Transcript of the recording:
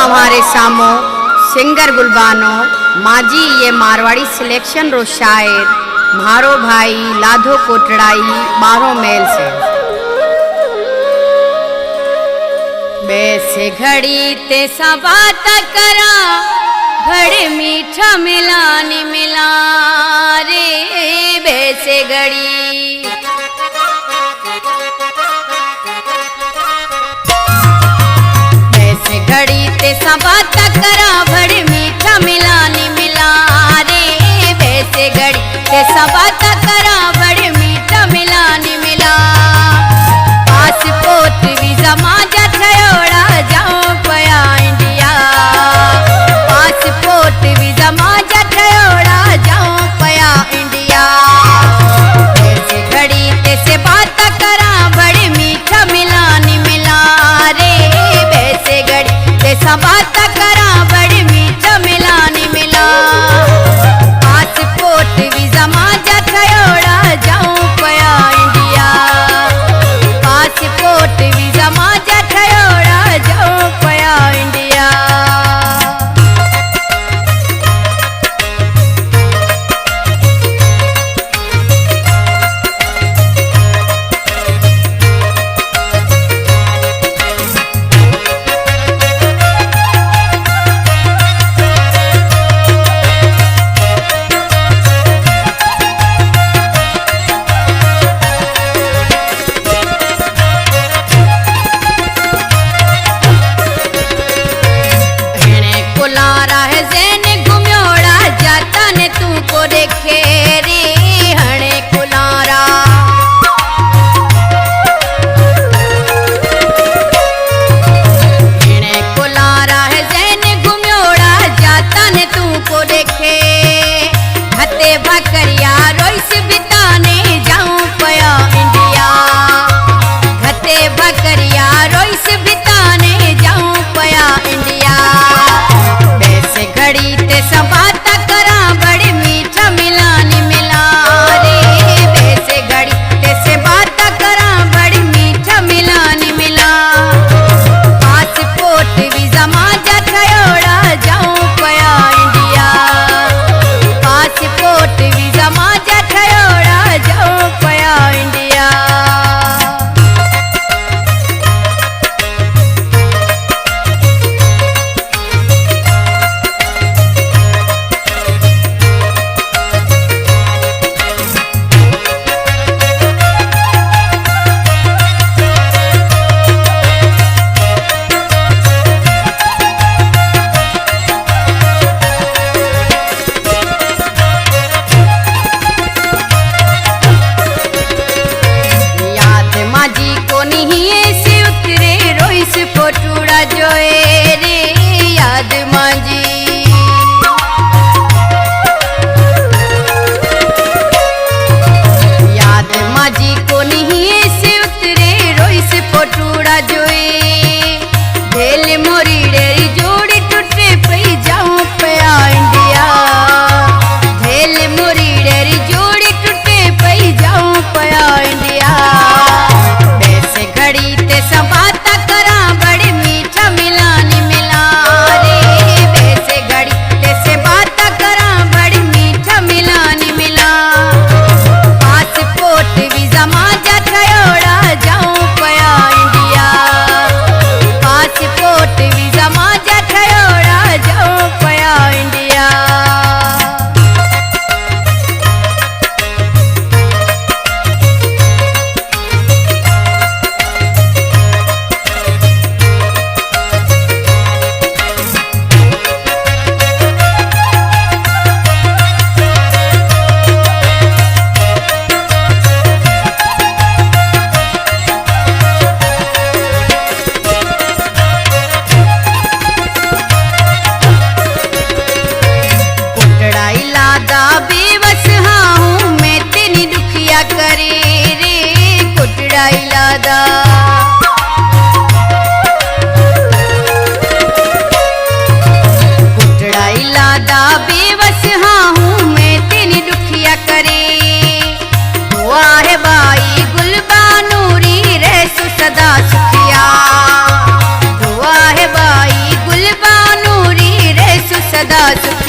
हमारे सामो सिंगर गुलबानो माजी ये मारवाड़ी सिलेक्शन रो शायर मारो भाई लाधो कोटड़ाई 12 मेल से बैसे घड़ी ते बात करा बड़े मीठा मिलानी मिला रे बैसे घड़ी बैसे घड़ी ते बात करा बड़े मीठा मिलानी मिला रे बैसे घड़ी ते बात करा बड़े मीठा मिलानी मिला पासपोर्ट वीजा माजा ठयोड़ा जाऊं पया इंडिया पासपोर्ट वीजा माजा ठयोड़ा जाऊं पया इंडिया ऐसे घड़ी ते बात करा बड़े मीठा मिलानी मिला रे वैसे घड़ी ते बात करा बड़े मीठा मिलानी मिला पासपोर्ट वीजा माजा ठयोड़ा जाऊं पया इंडिया पासपोर्ट वीजा माजा ठयोड़ा जाऊं पया इंडिया सदा सुखिया दुआ है भाई गुलबा सदा सुख